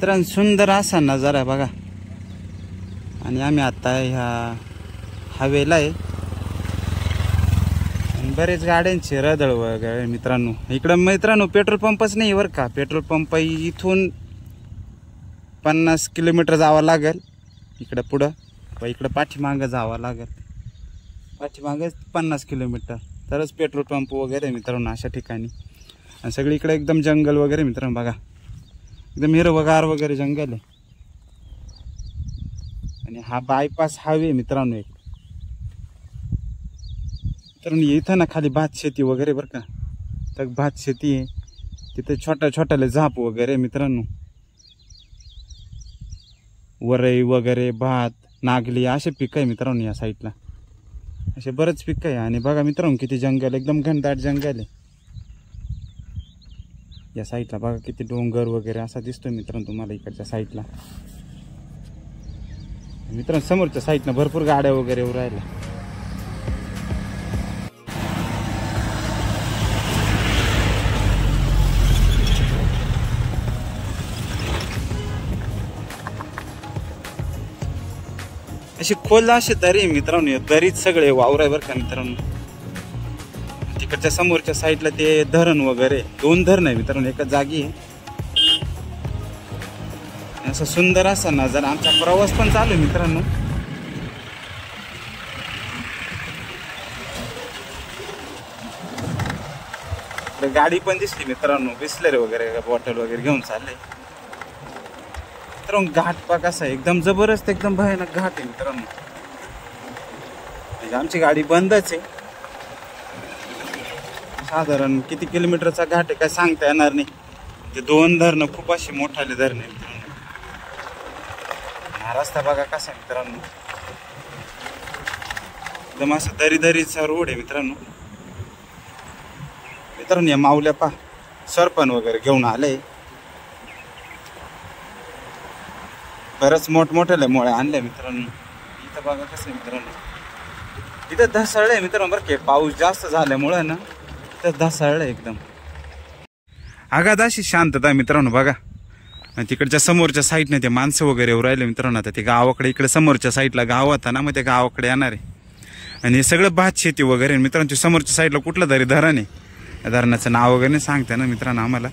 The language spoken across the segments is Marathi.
मित्रांनो सुंदर असा नजारा आहे बघा। आणि आम्ही आता ह्या हवेला आहे, बरेच गाड्यांचे रदळ वगैरे मित्रांनो। इकडं मित्रांनो पेट्रोल पंपच नाही बरं का, पेट्रोल पंप इथून 50 किलोमीटर जावं लागेल इकडं पुढं, व इकडं पाठीमागं जावं लागेल, पाठीमागं 50 किलोमीटर तरच पेट्रोल पंप वगैरे मित्रांनो अशा ठिकाणी। आणि सगळीकडे एकदम जंगल वगैरे मित्रांनो बघा, एकदम हिरवगार वगैरे जंगल आहे। आणि हा बायपास हायवे मित्रांनो एक, तर इथं ना खाली भात शेती वगैरे बरं का, तर भात शेती आहे तिथे, छोट्या छोट्याले झाप वगैरे मित्रांनो, वरई वगैरे भात नागली असे पिकं आहे मित्रांनो या साईडला, असे बरेच पिकं आहे। आणि बघा मित्रांनो किती जंगल, एकदम घनदाट जंगल आहे या साईडला। बघा किती डोंगर वगैरे असा दिसतोय मित्रांनो तुम्हाला इकडच्या साईडला। मित्रांनो समोरच्या साईडनं भरपूर गाड्या वगैरे येऊ राहिल्या। अशी खोल अशी दरी मित्रांनो, दरीत सगळे वावर आहे बरं का मित्रांनो। तिकडच्या समोरच्या साईडला ते धरण वगैरे, 2 धरण आहे मित्रांनो एकाच जागी आहे। असं सुंदर असा नजारा, आमचा प्रवास पण चालू आहे मित्रांनो। गाडी पण दिसली मित्रांनो, बिस्लरी वगैरे बॉटल वगैरे घेऊन चालले मित्रांनो। घाट पा कसा एकदम जबरदस्त, एकदम भयानक घाट आहे मित्रांनो। आमची गाडी बंदच आहे, साधारण किती किलोमीटरचा घाट आहे काय सांगता येणार नाही। ते 2 धरणं खूप अशी मोठाले धरण आहे मित्रांनो। हा रस्ता बघा कसा मित्रांनो, एकदम असा दरीचा रोड आहे मित्रांनो। मित्रांनो या माऊल्या पा सरपण वगैरे घेऊन आले, बरंच मोठमोठ्याले मोळे आणले मित्रांनो। इथं बघा कसं मित्रांनो, इथं धसाळलंय मित्रांनो बरं की, पाऊस जास्त झाल्यामुळे ना इथं धसाळलंय एकदम। आगाध अशी शांतता मित्रांनो बघा। आणि तिकडच्या समोरच्या साईडने ते माणसं वगैरे येऊ राहिले मित्रांनो। आता ते गावाकडे, इकडे समोरच्या साईडला गाव होता ना, मग ते गावाकडे येणार आहे। आणि हे सगळं भात शेती वगैरे मित्रांनो। ते समोरच्या साईडला कुठलं तरी धरण आहे, त्या धरणाचं नाव वगैरे नाही सांगता ना मित्रांनो आम्हाला।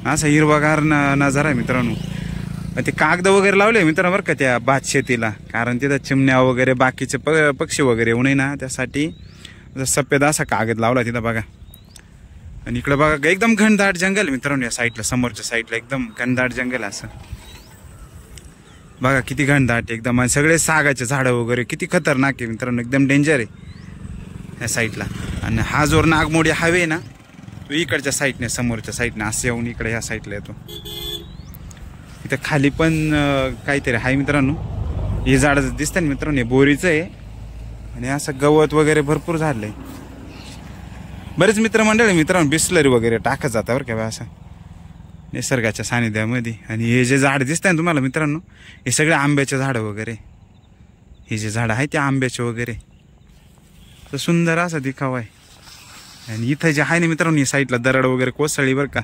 असा हिरवागार नजारा आहे मित्रांनो। ते कागद वगैरे लावले मित्रांनो बरं का त्या भात शेतीला, कारण तिथं चिमण्या वगैरे बाकीचे पक्षी वगैरे येऊ नये ना, त्यासाठी सफेद असा कागद लावला तिथं बघा। आणि इकडे बघा एकदम घनदाट जंगल मित्रांनो या साईडला, समोरच्या साईडला एकदम घनदाट जंगल असं बघा, किती घनदाट एकदम। आणि सगळे सागाचे झाडं वगैरे किती खतरनाक आहे मित्रांनो, एकदम डेंजर आहे या साईडला। आणि हा जो नागमोडी हायवे ना, तो इकडच्या साईडने, समोरच्या साईडने असं येऊन इकडे ह्या साईडला येतो। इथं खाली पण काहीतरी आहे मित्रांनो, हे झाड दिसतं ना मित्रांनो, हे बोरीचं आहे। आणि असं गवत वगैरे भरपूर झालंय, बरेच मित्रमंडळ मित्रांनो बिस्लरी वगैरे टाकत जातात बरं का असं निसर्गाच्या सानिध्यामध्ये। आणि हे जे झाड दिसतंय ना तुम्हाला मित्रांनो, हे सगळे आंब्याचे झाडं वगैरे, हे जे झाड आहे ते आंब्याचे वगैरे, तर सुंदर असा दिखावा आहे। आणि इथं जे आहे ना मित्रांनो, या साईडला दरड वगैरे कोसळली बरं का,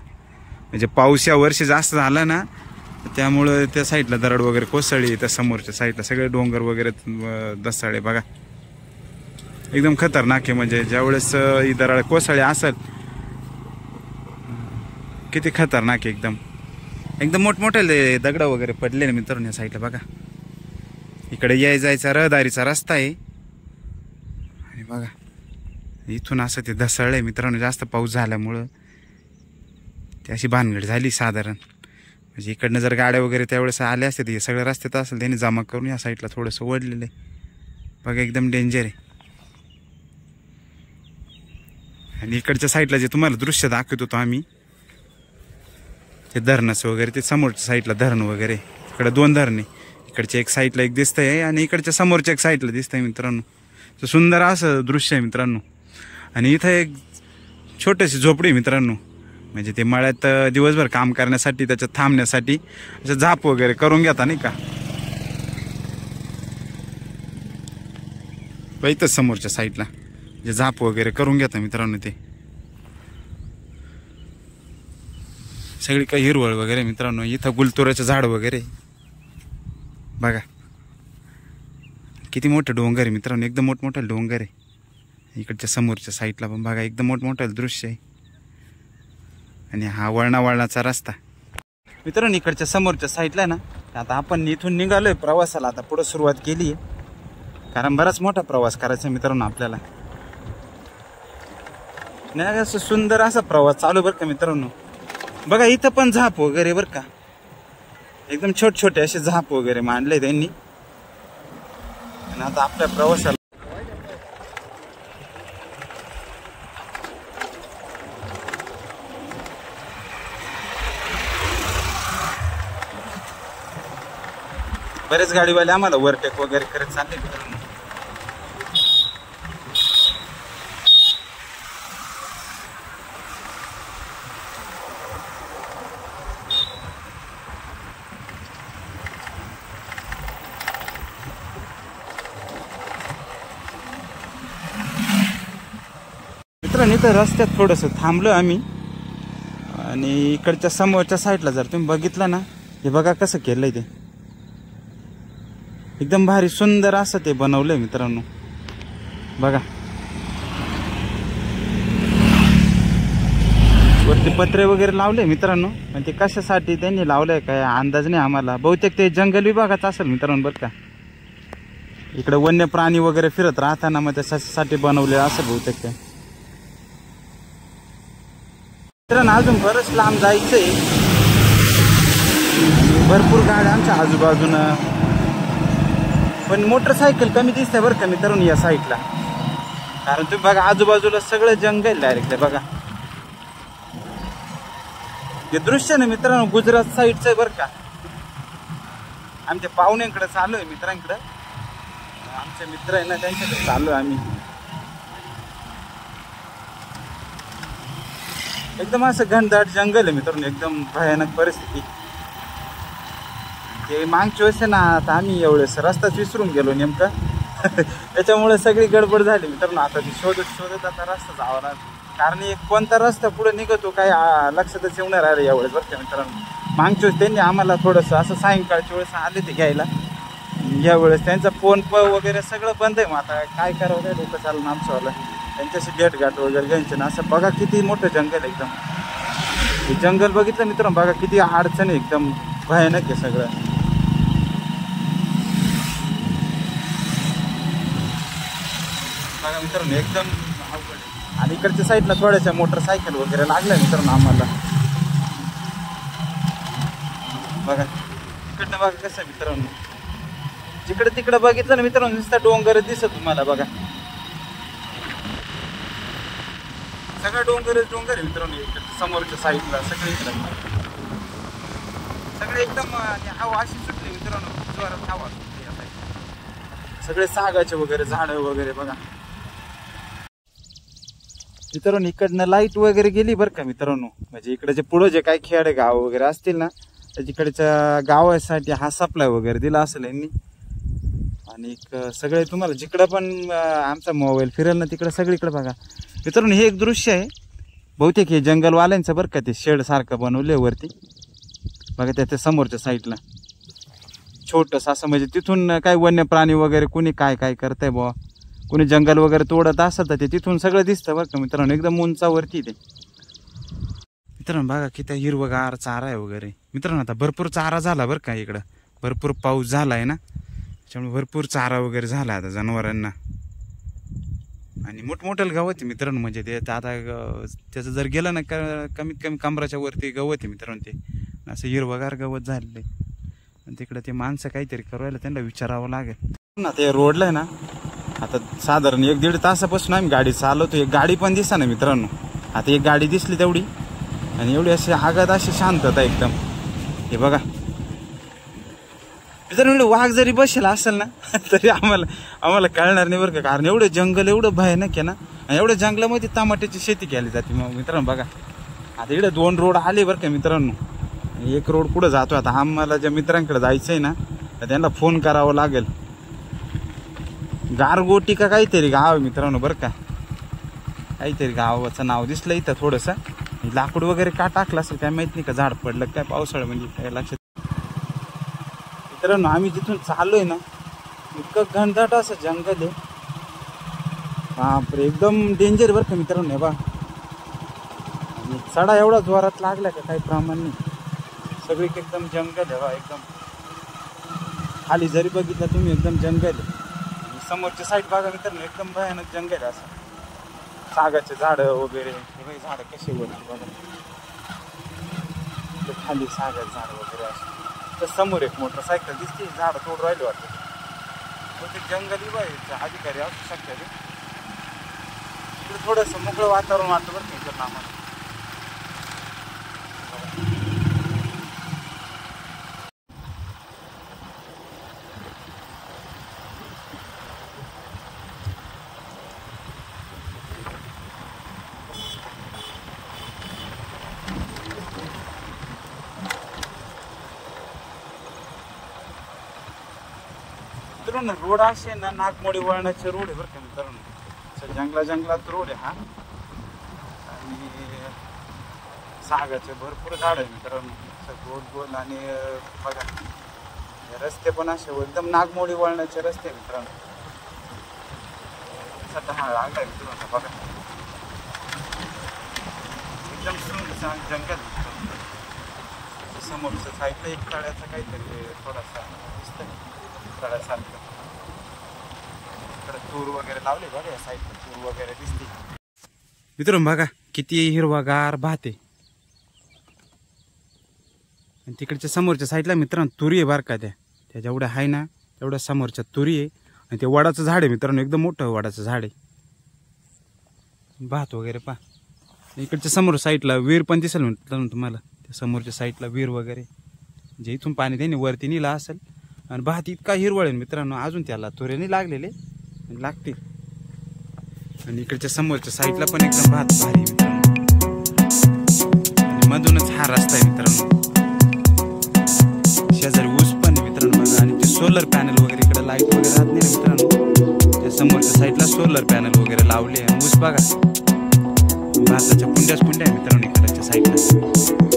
म्हणजे पाऊस या वर्षी जास्त झाला ना, त्यामुळं त्या साईडला दरड वगैरे कोसळली। त्या समोरच्या साईडला सगळे डोंगर वगैरे दसाळे बघा, एकदम खतरनाक आहे। म्हणजे ज्यावेळेस ही दरड कोसळली असेल, किती खतरनाक आहे एकदम, एकदम मोठमोठे दगड वगैरे पडले ना मित्रांनो या साईडला बघा। इकडे जायचा रहदारीचा रस्ता आहे। आणि बघा इथून असं ते धसळलंय मित्रांनो, जास्त पाऊस झाल्यामुळं ती अशी भानगड झाली साधारण। म्हणजे इकडनं जर गाड्या वगैरे त्यावेळेस आल्या असते, ते सगळ्या रस्त्यात असेल त्यांनी जमा करून या साईडला थोडंसं ओढलेलं आहे बघा, एकदम डेंजर आहे। आणि इकडच्या साईडला जे तुम्हाला दृश्य दाखवत होतो आम्ही, ते धरणाचं वगैरे, ते समोरच्या साईडला धरण वगैरे, इकडे 2 धरणे, इकडच्या एक साईडला एक दिसतंय आणि इकडच्या समोरच्या एक साईडला दिसतंय मित्रांनो। तर सुंदर असं दृश्य आहे मित्रांनो। आणि इथं एक छोटीशी झोपडी मित्रांनो, म्हणजे ते मळ्यात दिवसभर काम करण्यासाठी, त्याच्यात थांबण्यासाठी असं झाप वगैरे करून घेता नाही का, इथंच समोरच्या साईडला जे झाप वगैरे करून घेता मित्रांनो। ते सगळी काही हिरवळ वगैरे मित्रांनो. इथं गुलतोराचं झाड वगैरे बघा. किती मोठं डोंगर आहे मित्रांनो, एकदम मोठमोठं डोंगर आहे. इकडच्या समोरच्या साईडला पण बघा एकदम मोठमोठं दृश्य आहे. आणि हा वळणाचा रस्ता मित्रांनो इकडच्या समोरच्या साईडला ना. आता आपण इथून निघालोय प्रवासाला. आता पुढे सुरुवात केली आहे, कारण बराच मोठा प्रवास करायचा मित्रांनो आपल्याला. नाही असं सुंदर असा प्रवास चालू बरं का मित्रांनो. बघा इथं पण झाप वगैरे बरं का, एकदम छोटे छोटे असे झाप वगैरे मांडले त्यांनी. आणि आता आपल्या प्रवासाला बरेच गाडीवाले आम्हाला ओव्हरटेक वगैरे करत चालले मित्रांनो. मित्रांनो इथं रस्त्यात थोडंसं थांबलो आम्ही. आणि इकडच्या समोरच्या साईडला जर तुम्ही बघितलं ना, हे बघा कसं केलंय ते. एकदम भारी सुंदर असं ते बनवलंय मित्रांनो. बघा वरती पत्रे वगैरे लावले मित्रांनो. पण ते कशासाठी त्यांनी लावलंय काय अंदाज नाही आम्हाला. बहुतेक ते जंगल विभागाचं असेल मित्रांनो बरं का. इकडे वन्य प्राणी वगैरे फिरत राहताना मग त्याच्यासाठी बनवले असं बहुतेक ते. मित्रांनो अजून बरंच लांब जायचंय. भरपूर गाड्या आमच्या आजूबाजूनं, पण मोटरसायकल कमी दिसते बरं का मित्रांनो या साईडला. कारण तुम्ही बघा आजूबाजूला सगळं जंगल डायरेक्ट बघा. हे दृश्य ना मित्रांनो गुजरात साईडचं आहे बरं का. आमच्या पाहुण्यांकडे चालू आहे, मित्रांकडे. आमचे मित्र आहे ना त्यांच्याकडे चालू आहे आम्ही. एकदम असं घनदाट जंगल आहे मित्रांनो, एकदम भयानक परिस्थिती. ते मागच्या वेळेस ना आता आम्ही एवढेच रस्ताच विसरून गेलो नेमका. त्याच्यामुळे सगळी गडबड झाली मित्रांनो. आता ती शोधत आता रस्ता जावा ना, कारण एक कोणता रस्ता पुढे निघतो काय लक्षातच येऊन राहिलं यावेळेस बरं का मित्रांनो. मागच्या वेळेस त्यांनी आम्हाला थोडंसं असं सायंकाळच्या वेळेस आले ते घ्यायला. यावेळेस त्यांचा फोन वगैरे सगळं बंद आहे. मग आता काय करावं काय डोकं चाललं आमच्यावाला. त्यांच्याशी भेटघाट वगैरे घ्यायचे ना. असं बघा किती मोठं जंगल एकदम. हे जंगल बघितलं मित्रांनो बघा किती अडचण आहे, एकदम भयानक आहे सगळं. बघा मित्रांनो एकदम अवघड आहे. आणि इकडच्या साईडला थोड्याशा मोटरसायकल वगैरे लागल्या मित्रांनो आम्हाला. बघा इकडनं बघा कसं मित्रांनो. जिकडे तिकडे बघितलं ना मित्रांनो नुसता डोंगर दिसत तुम्हाला. बघा सगळं डोंगर आहे मित्रांनो. इकडच्या समोरच्या साईडला सगळीकडे सगळे एकदम हवा अशी सुटली मित्रांनो, जोरात हवा सुटली या साईडला. सगळे सागाचे वगैरे झाडं वगैरे बघा मित्रांनो. इकडनं लाईट वगैरे गेली बरं का मित्रांनो. म्हणजे इकडे जे पुढं जे काही खेडे गाव वगैरे असतील ना, तिकडच्या गावासाठी हा सप्लाय वगैरे दिला असेल यांनी. आणि सगळे तुम्हाला जिकडं पण आमचा मोबाईल फिरेल ना तिकडं सगळीकडे बघा मित्रांनो. हे एक दृश्य आहे बहुतेक हे जंगलवाल्यांचं बरं का. ते शेड सारखं बनवले वरती बघा त्याच्या समोरच्या साईडला छोटंसं असं. म्हणजे तिथून काय वन्य प्राणी वगैरे कुणी काय काय करतंय बुवा, कुणी जंगल वगैरे तोडत असत तर ते तिथून सगळं दिसतं बरं का मित्रांनो. एकदम उंचावरती ते मित्रांनो. बघा किती हिरवगार चारा आहे वगैरे मित्रांनो. आता भरपूर चारा झाला बरं का इकडं. भरपूर पाऊस झाला आहे ना, त्याच्यामुळे भरपूर चारा वगैरे झाला आता जनावरांना. आणि मोठमोठं गवत आहे मित्रांनो. म्हणजे ते आता त्याचं जर गेलं ना कमीत कमी कमराच्या वरती गवत आहे मित्रांनो. ते असं हिरवगार गवत झालेलं आहे. आणि तिकडे ते माणसं काहीतरी करायला त्यांना विचारावं लागेल ना. ते रोडला आहे ना आता साधारण 1-1.5 तासापासून आम्ही गाडी चालवतो. एक गाडी पण दिसा ना मित्रांनो. आता एक गाडी दिसली तेवढी, आणि एवढी अशी आगात अशी शांतता एकदम. हे बघा मित्रांनो वाघ जरी बसेल असेल ना तरी आम्हाला कळणार नाही बरं का. कारण एवढं जंगल एवढं भयानक आहे ना. आणि एवढ्या जंगलामध्ये टमाट्याची शेती केली जाते मग मित्रांनो. बघा आता इकडे 2 रोड आले बरं का मित्रांनो. एक रोड पुढे जातो. आता आम्हाला ज्या मित्रांकडे जायचंय ना तर त्यांना फोन करावं लागेल. गारगोटी का काहीतरी गाव आहे मित्रांनो बरं का. काहीतरी गावाचं नाव दिसलं इथं थोडंसं. लाकूड वगैरे का टाकलं असेल काय माहित नाही, का झाड पडलं काय पावसाळ्या म्हणजे काय लक्षात. मित्रांनो आम्ही जिथून चाललोय ना इतकं घनदाट असं जंगल आहे, बापरे एकदम डेंजर बरं का मित्रांनो. हे बा चढा एवढा जोरात लागला का काही प्रमाण नाही, सगळी एकदम जंगल आहे बा. एकदम खाली जरी बघितलं तुम्ही एकदम जंगल आहे. समोरच्या साईड बघा मित्रांनो एकदम भयानक जंगल आहे असं. सागाचे झाडं वगैरे, हे झाडं कसे वरती बघा, खाली सागाचे झाड वगैरे असं. तर समोर एक मोटरसायकल दिसते, झाडं तोड राहिले वाटतं. ते जंगली बाई अधिकारी असू शकतात. इकडे थोडंसं मोकळं वातावरण वाटतं बरं का इकडं आम्हाला. मित्रांनो रोड असे ना नागमोडी वळणाचे रोड आहे बरं का मित्रांनो. जंगलात रोड आहे हा. आणि सागाचे भरपूर झाड आहे मित्रांनो, गोल गोल. आणि बघा रस्ते पण असे एकदम नागमोडी वळणाचे रस्ते मित्रांनो. सध्या हा लागलाय मित्रांनो बघा, एकदम सुंदर जंगल. समोरच्या साईडला एक तळ्याचा काहीतरी थोडासा दिसतंय तळ्यासारखं. इकडे तूर वगैरे लावले बघा, या साईडला तूर वगैरे दिसते मित्रांनो. बघा किती हिरवागार भात आहे. आणि तिकडच्या समोरच्या साईडला मित्रांनो तुरी आहे बरं का. त्या जेवढ्या आहे ना तेवढ्या समोरच्या तुरी आहे. आणि ते वडाचं झाड आहे मित्रांनो, एकदम मोठं वडाचं झाड आहे. भात वगैरे पहा. इकडच्या समोर साईडला विहीर पण दिसेल मित्रांनो तुम्हाला. त्या समोरच्या साईडला विहीर वगैरे, जे इथून पाणी त्यांनी वरती नेला असेल. आणि भात इतका हिरवळ आहे मित्रांनो, अजून त्याला तुऱ्याने लागलेले लागतील. आणि इकडच्या समोरच्या साईडला पण एकदम भात भारी मित्रांनो. आणि मधूनच हा रस्ता आहे मित्रांनो. शेजारी ऊस पण आहे मित्रांनो बघा. आणि ते सोलर पॅनल वगैरे इकडे लाईट वगैरे राहत नाही मित्रांनो. त्या समोरच्या साईडला सोलर पॅनल वगैरे लावले. आणि ऊस बघा, भाताच्या कुंड्या आहे मित्रांनो इकडच्या साईडला.